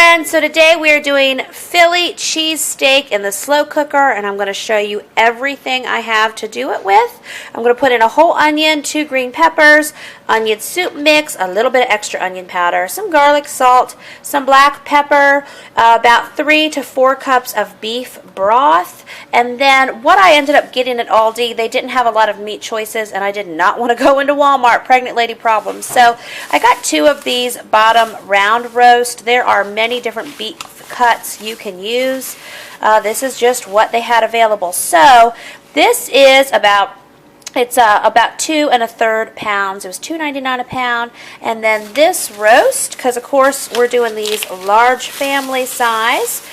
friends, so today we are doing Philly cheesesteak in the slow cooker, and I'm going to show you everything I have to do it with. I'm going to put in a whole onion, 2 green peppers, onion soup mix, a little bit of extra onion powder, some garlic salt, some black pepper, about 3 to 4 cups of beef broth, and then what I ended up getting at Aldi, they didn't have a lot of meat choices, and I did not want to go into Walmart, pregnant lady problems, so I got 2 of these bottom round roast. There are many different beef cuts you can use. This is just what they had available. So this is about 2 1/3 pounds. It was $2.99 a pound. And then this roast, because of course we're doing these large family size.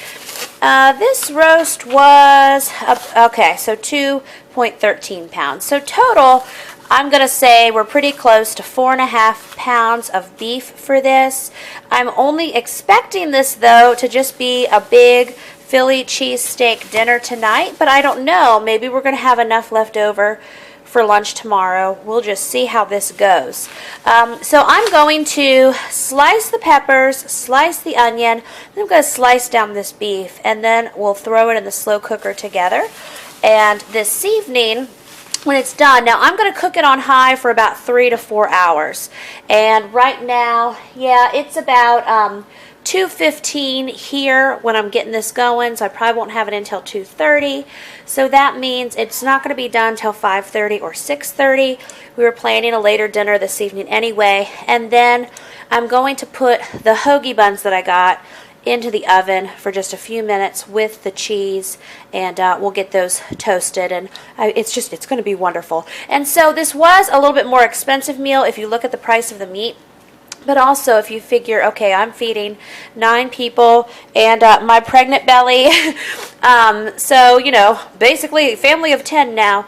This roast was okay, so 2.13 pounds. So total, I'm going to say we're pretty close to 4.5 pounds of beef for this. I'm only expecting this, though, to just be a big Philly cheesesteak dinner tonight, but I don't know. Maybe we're going to have enough left over for lunch tomorrow. We'll just see how this goes. So I'm going to slice the peppers, slice the onion, then I'm going to slice down this beef, and then we'll throw it in the slow cooker together. And this evening, when it's done, now I'm going to cook it on high for about 3 to 4 hours. And right now, yeah, it's about 2:15 here when I'm getting this going, so I probably won't have it until 2:30. So that means it's not going to be done till 5:30 or 6:30. We were planning a later dinner this evening anyway. And then I'm going to put the hoagie buns that I got into the oven for just a few minutes with the cheese, and we'll get those toasted, and it's going to be wonderful. And so this was a little bit more expensive meal if you look at the price of the meat, but also if you figure, okay, I'm feeding 9 people and my pregnant belly, so, you know, basically a family of 10 now.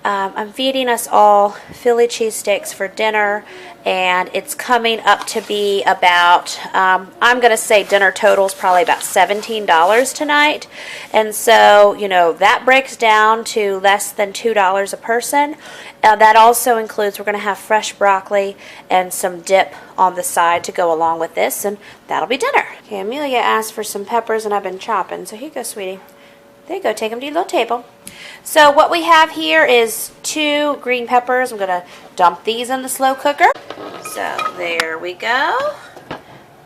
I'm feeding us all Philly cheesesteaks for dinner, and it's coming up to be about, I'm going to say dinner total is probably about $17 tonight. And so, you know, that breaks down to less than $2 a person. That also includes, we're going to have fresh broccoli and some dip on the side to go along with this, and that'll be dinner. Okay, Amelia asked for some peppers, and I've been chopping, so here you go, sweetie. There you go, take them to your little table. So what we have here is 2 green peppers. I'm going to dump these in the slow cooker. So there we go.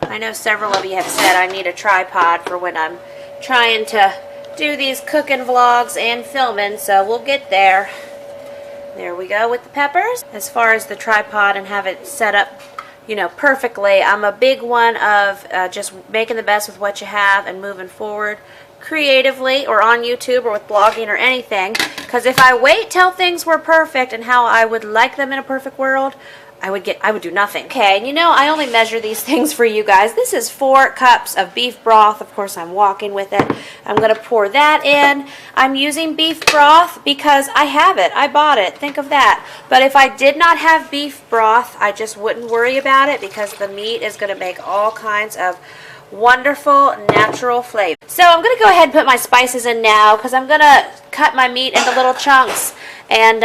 I know several of you have said I need a tripod for when I'm trying to do these cooking vlogs and filming, so we'll get there. There we go with the peppers. As far as the tripod and have it set up, you know, perfectly, I'm a big one of just making the best with what you have and moving forward creatively, or on YouTube or with blogging or anything, because if I wait till things were perfect and how I would like them in a perfect world, I would do nothing. Okay, and you know, I only measure these things for you guys. This is 4 cups of beef broth. Of course, I'm walking with it. I'm going to pour that in. I'm using beef broth because I have it. I bought it. Think of that. But if I did not have beef broth, I just wouldn't worry about it, because the meat is going to make all kinds of wonderful natural flavor. So I'm going to go ahead and put my spices in now, because I'm going to cut my meat into little chunks, and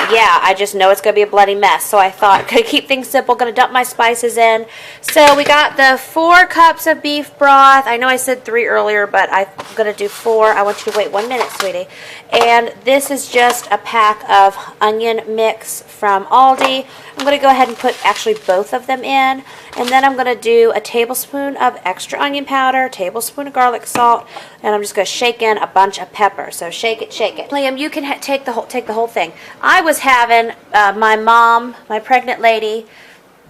yeah, I just know it's going to be a bloody mess, so I thought, going to keep things simple, going to dump my spices in. So we got the 4 cups of beef broth. I know I said 3 earlier, but I'm going to do 4. I want you to wait 1 minute, sweetie. And this is just a pack of onion mix from Aldi. I'm going to go ahead and put actually both of them in, and then I'm going to do a tablespoon of extra onion powder, a tablespoon of garlic salt, and I'm just going to shake in a bunch of pepper. So shake it, shake it. Liam, you can take the whole thing. I was having my mom, my pregnant lady,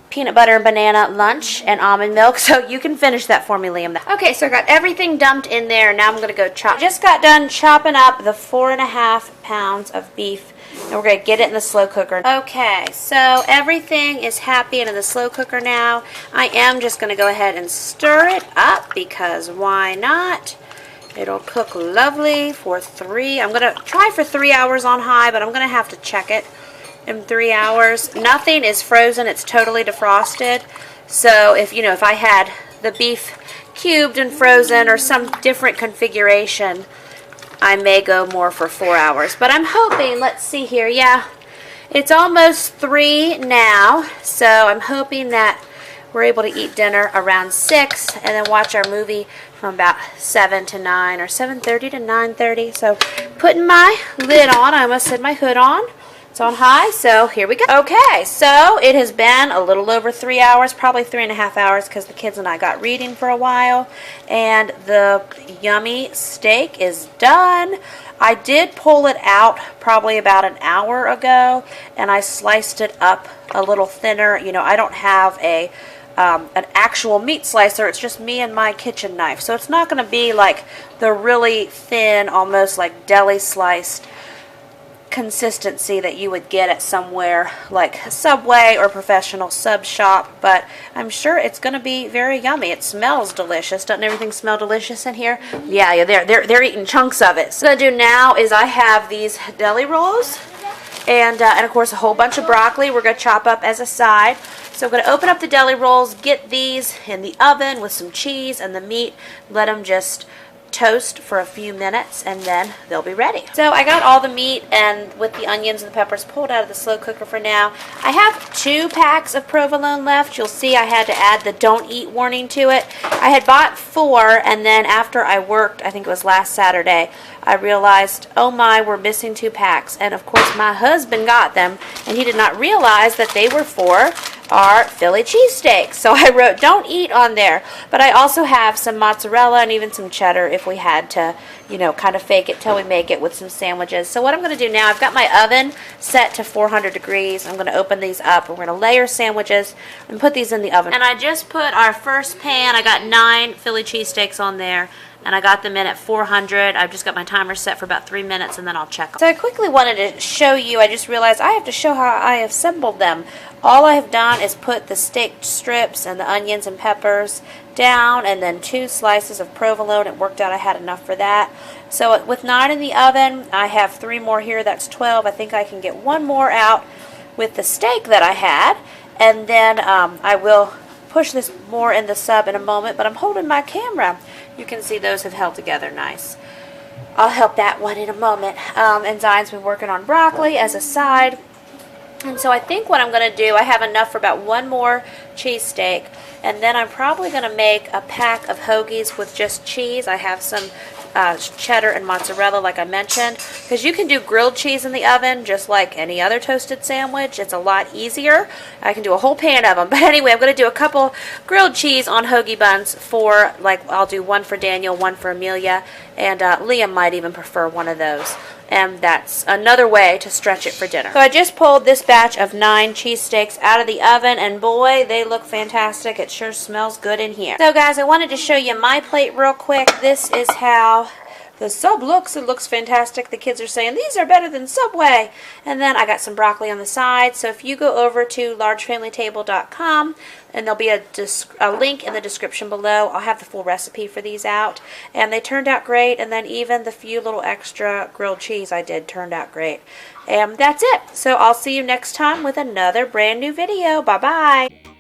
peanut butter and banana lunch and almond milk, so you can finish that for me, Liam. Okay, so I got everything dumped in there. Now I'm going to go chop. Just got done chopping up the 4.5 pounds of beef, and we're going to get it in the slow cooker. Okay, so everything is happy and in the slow cooker now. I am just going to go ahead and stir it up, because why not? It'll cook lovely for 3. I'm going to try for 3 hours on high, but I'm going to have to check it in 3 hours. Nothing is frozen. It's totally defrosted. So if, you know, if I had the beef cubed and frozen or some different configuration, I may go more for 4 hours. But I'm hoping, let's see here, yeah, it's almost 3 now. So I'm hoping that we're able to eat dinner around 6 and then watch our movie from about 7 to 9 or 7:30 to 9:30. So putting my lid on, I almost said my hood on. It's on high, so here we go. Okay, so it has been a little over 3 hours, probably 3.5 hours, because the kids and I got reading for a while, and the yummy steak is done. I did pull it out probably about an hour ago, and I sliced it up a little thinner. You know, I don't have an actual meat slicer. It's just me and my kitchen knife, so it's not going to be like the really thin, almost like deli sliced consistency that you would get at somewhere like Subway or professional sub shop, but I'm sure it's going to be very yummy. It smells delicious. Doesn't everything smell delicious in here? Yeah, they're eating chunks of it. So what I'm going to do now is I have these deli rolls and of course a whole bunch of broccoli we're going to chop up as a side. So I'm going to open up the deli rolls, get these in the oven with some cheese and the meat, let them just toast for a few minutes, and then they'll be ready. So I got all the meat and with the onions and the peppers pulled out of the slow cooker for now. I have 2 packs of provolone left. You'll see I had to add the don't eat warning to it. I had bought 4, and then after I worked, I think it was last Saturday, I realized, oh my, we're missing 2 packs. And of course my husband got them, and he did not realize that they were for our Philly cheesesteak. So I wrote don't eat on there, but I also have some mozzarella and even some cheddar if we had to, you know, kind of fake it till we make it with some sandwiches. So what I'm going to do now, I've got my oven set to 400 degrees. I'm going to open these up. We're going to layer sandwiches and put these in the oven. And I just put our first pan. I got 9 Philly cheesesteaks on there, and I got them in at 400. I've just got my timer set for about 3 minutes, and then I'll check them. So I quickly wanted to show you, I just realized I have to show how I assembled them. All I have done is put the steak strips and the onions and peppers down, and then 2 slices of provolone. It worked out I had enough for that. So with 9 in the oven, I have 3 more here. That's 12. I think I can get 1 more out with the steak that I had, and then I will push this more in the sub in a moment, but I'm holding my camera. You can see those have held together nice. I'll help that one in a moment. And Zion's been working on broccoli as a side. And so I think what I'm going to do, I have enough for about 1 more cheesesteak, and then I'm probably going to make a pack of hoagies with just cheese. I have some cheddar and mozzarella like I mentioned, because you can do grilled cheese in the oven just like any other toasted sandwich. It's a lot easier. I can do a whole pan of them. But anyway, I'm going to do a couple grilled cheese on hoagie buns for, like, I'll do 1 for Daniel, 1 for Amelia, and Liam might even prefer one of those. And that's another way to stretch it for dinner. So I just pulled this batch of 9 cheesesteaks out of the oven, and boy, they look fantastic. It sure smells good in here. So guys, I wanted to show you my plate real quick. This is how the sub looks. It looks fantastic. The kids are saying, these are better than Subway. And then I got some broccoli on the side. So if you go over to largefamilytable.com, and there'll be a link in the description below. I'll have the full recipe for these out. And they turned out great. And then even the few little extra grilled cheese I did turned out great. And that's it. So I'll see you next time with another brand new video. Bye-bye.